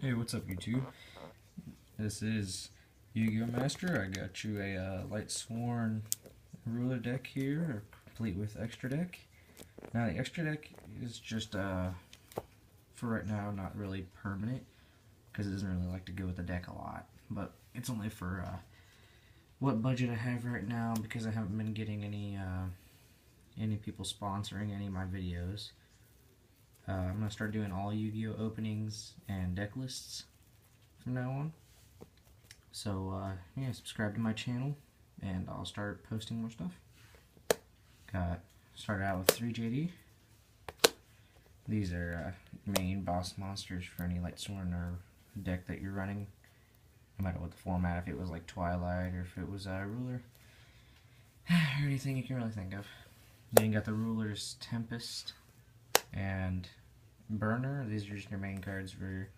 Hey, what's up, YouTube? This is Yu-Gi-Oh! Master. I got you a Light Sworn ruler deck here, complete with extra deck. Now, the extra deck is just, for right now, not really permanent, because it doesn't really like to go with the deck a lot. But it's only for what budget I have right now, because I haven't been getting any people sponsoring any of my videos. I'm going to start doing all Yu-Gi-Oh! Openings and deck lists from now on. So, yeah, subscribe to my channel, and I'll start posting more stuff. Started out with 3 JD. These are main boss monsters for any Light Sworn or deck that you're running, no matter what the format, if it was like Twilight or if it was Ruler, or anything you can really think of. Then you got the Rulers Tempest and Burner. These are just your main cards where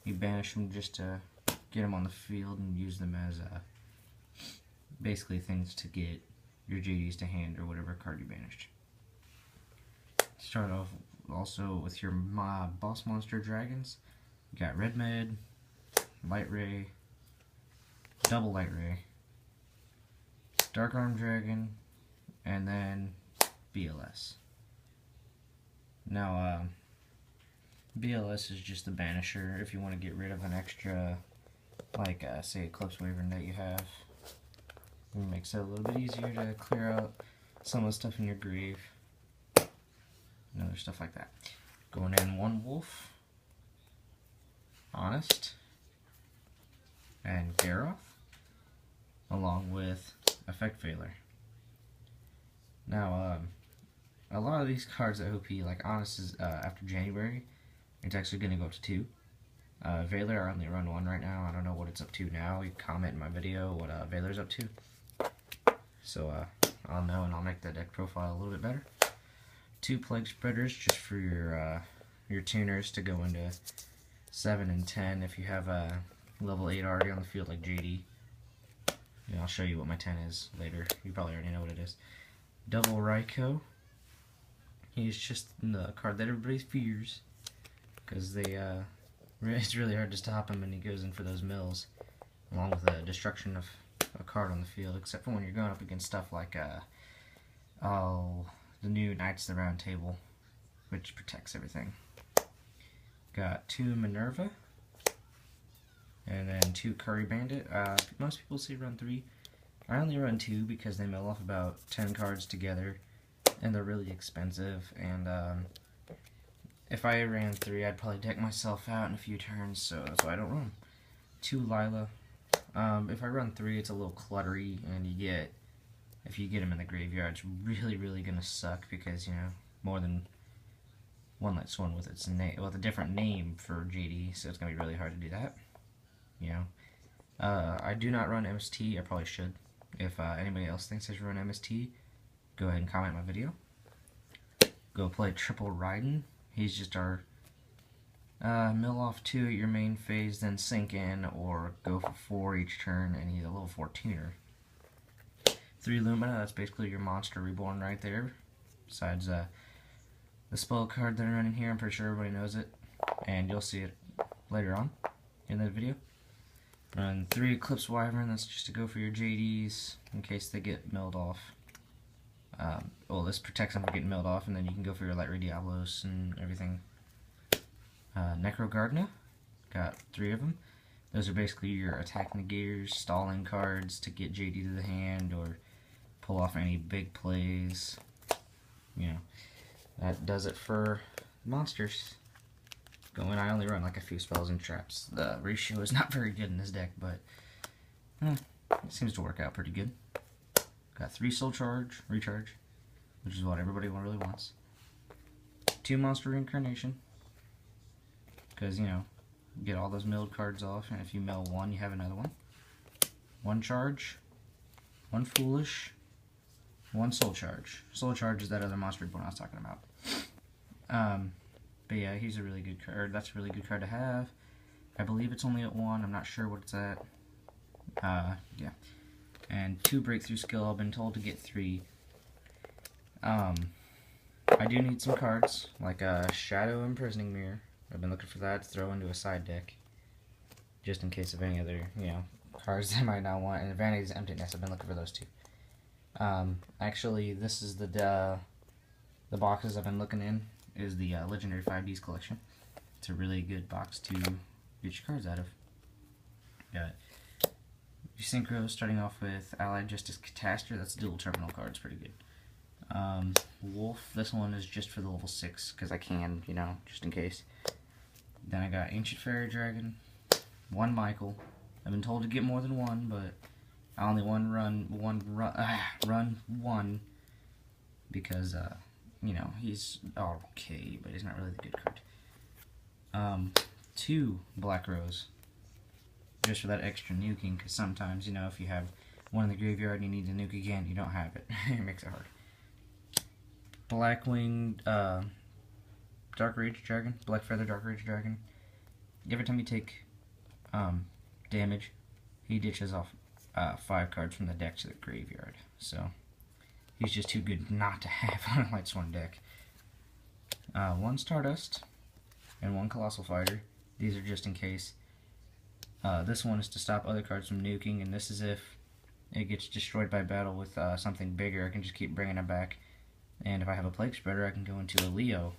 you banish them just to get them on the field and use them as basically things to get your JDs to hand or whatever card you banished. Start off also with your boss monster dragons. You got Red Med, Light Ray, Double Light Ray, Dark Arm Dragon, and then BLS. Now, BLS is just the banisher if you want to get rid of an extra, like, say, Eclipse Wyvern that you have. It makes it a little bit easier to clear out some of the stuff in your grave and other stuff like that. Going in one Wolf, Honest, and Garoth, along with Effect Veiler. Now, a lot of these cards at OP, like Honest is after January, it's actually going to go up to 2. Veiler, I only run 1 right now. I don't know what it's up to now. You comment in my video what Veiler's up to. So I'll know, and I'll make the deck profile a little bit better. 2 Plague Spreaders just for your tuners to go into 7 and 10 if you have a level 8 already on the field like JD. Yeah, I'll show you what my 10 is later. You probably already know what it is. Double Raikou. He's just the card that everybody fears, because it's really hard to stop him, and he goes in for those mills, along with the destruction of a card on the field, except for when you're going up against stuff like the new Knights of the Round Table, which protects everything. Got 2 Minerva, and then 2 Curry Bandit. Most people say run 3. I only run 2 because they mill off about 10 cards together, and they're really expensive, and if I ran 3, I'd probably deck myself out in a few turns, so that's why I don't run. 2 Lila. If I run 3, it's a little cluttery, and if you get them in the graveyard, it's really gonna suck, because, you know, more than one Light Sworn with its name, with a different name for JD, so it's gonna be really hard to do that. You know, I do not run MST. I probably should. If anybody else thinks I should run MST, go ahead and comment my video. Go play Triple Raiden. He's just our mill off 2 at your main phase, then sink in, or go for 4 each turn, and he's a level 14er. 3 Lumina, that's basically your monster reborn right there. Besides the spell card that I'm running here, I'm pretty sure everybody knows it, and you'll see it later on in the video. Run 3 Eclipse Wyvern, that's just to go for your JDs in case they get milled off. Well, this protects them from getting milled off, and then you can go for your Light Ray Diablos and everything. Necro Gardener, got 3 of them. Those are basically your attack negators, stalling cards to get JD to the hand or pull off any big plays. You know, that does it for monsters. I only run like a few spells and traps. The ratio is not very good in this deck, but it seems to work out pretty good. Got 3 Soul Charge, Recharge, which is what everybody really wants. 2 Monster Reincarnation, because, you know, get all those milled cards off, and if you mill 1, you have another one. 1 Charge, 1 Foolish, 1 Soul Charge. Soul Charge is that other monster reborn I was talking about. But yeah, he's a really good card. That's a really good card to have. I believe it's only at 1. I'm not sure what it's at. Yeah. And 2 Breakthrough Skill. I've been told to get 3. I do need some cards, like a Shadow Imprisoning Mirror. I've been looking for that to throw into a side deck. just in case of any other, cards I might not want. And Vanity's Emptiness, I've been looking for those too. Actually, this is the boxes I've been looking in, is the Legendary 5Ds collection. It's a really good box to get your cards out of. Got your Synchro, starting off with Allied Justice Catastor. That's dual terminal cards, pretty good. Wolf, this one is just for the level 6, because I can, just in case. Then I got Ancient Fairy Dragon, one Michael. I've been told to get more than one, but I only run one, because, he's okay, but he's not really the good card. 2 Black Rose, just for that extra nuking, because sometimes, if you have one in the graveyard and you need to nuke again, you don't have it. It makes it hard. Blackwing, Dark Rage Dragon, Black Feather Dark Rage Dragon. Every time you take damage, he ditches off 5 cards from the deck to the graveyard. So he's just too good not to have on a Lightsworn deck. 1 Stardust and 1 Colossal Fighter. These are just in case. This one is to stop other cards from nuking, and this is if it gets destroyed by battle with something bigger. I can just keep bringing it back. And if I have a Plague Spreader, I can go into a Leo.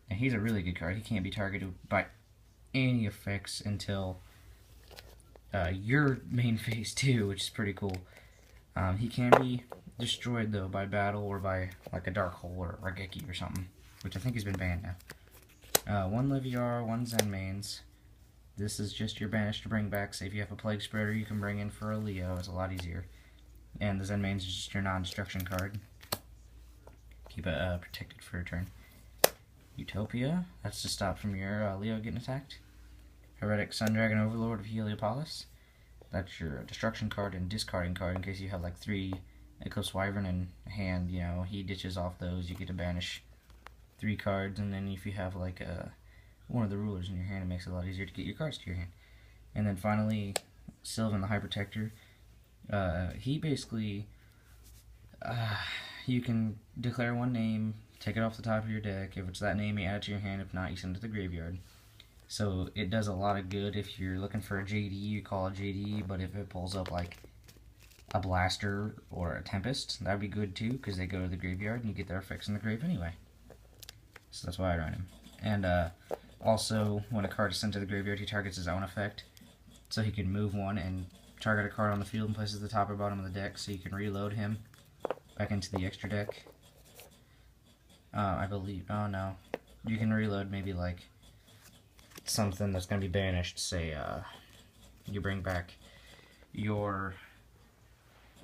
And he's a really good card. He can't be targeted by any effects until your main phase 2, which is pretty cool. He can be destroyed, though, by battle or by like a Dark Hole or a Raigeki or something, which I think has been banned now. 1 Liviar, 1 Zenmaines. This is just your banish to bring back. Say if you have a Plague Spreader, you can bring in for a Leo. It's a lot easier. And the Zenmaines is just your non-destruction card. Keep it protected for a turn. Utopia, that's to stop from your Leo getting attacked. Heretic Sun Dragon Overlord of Heliopolis, that's your destruction card and discarding card in case you have like 3 Eclipse Wyvern in hand. He ditches off those, you get to banish 3 cards, and then if you have like one of the rulers in your hand, it makes it a lot easier to get your cards to your hand. And then finally, Sylvan the High Protector. He basically, you can declare 1 name, take it off the top of your deck. If it's that name, you add it to your hand. If not, you send it to the graveyard. So it does a lot of good. If you're looking for a JD, you call it JD, but if it pulls up like a Blaster or a Tempest, that'd be good too, because they go to the graveyard and you get their effects in the grave anyway. So that's why I run him. And also, when a card is sent to the graveyard, he targets his own effect. So he can move 1 and target a card on the field and place it at the top or bottom of the deck, so you can reload him back into the extra deck. I believe, oh no, you can reload maybe like something that's going to be banished. Say you bring back your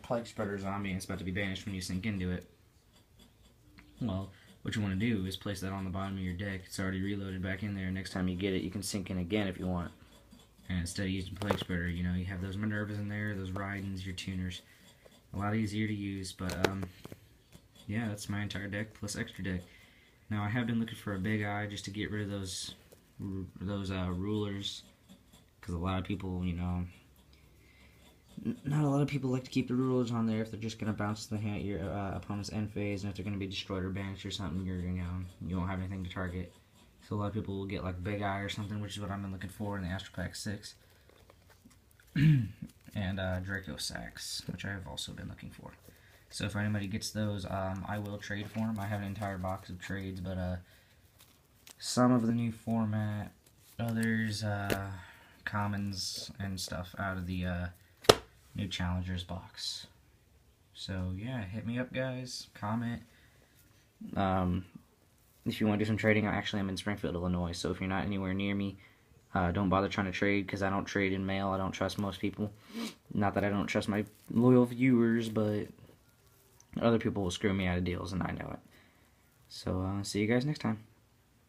Plague Spreader zombie and it's about to be banished when you sink into it. Well, what you want to do is place that on the bottom of your deck. It's already reloaded back in there. Next time you get it, you can sink in again if you want. And instead of using Plague Spreader, you have those Minervas in there, those Raidens, your tuners. A lot easier to use, but yeah, that's my entire deck plus extra deck. Now I have been looking for a big eye just to get rid of those rulers, because a lot of people, not a lot of people like to keep the rulers on there if they're just gonna bounce the hand your opponent's end phase, and if they're gonna be destroyed or banished or something, you won't have anything to target. So a lot of people will get like Big Eye or something, which is what I've been looking for in the Astral Pack 6. And Draco Sax, which I have also been looking for. So if anybody gets those, I will trade for them. I have an entire box of trades, but some of the new format, others commons and stuff out of the new Challengers box. So yeah, hit me up, guys. Comment. If you want to do some trading, I'm in Springfield, Illinois. So if you're not anywhere near me, don't bother trying to trade, because I don't trade in mail. I don't trust most people. Not that I don't trust my loyal viewers, but other people will screw me out of deals, and I know it. So, see you guys next time.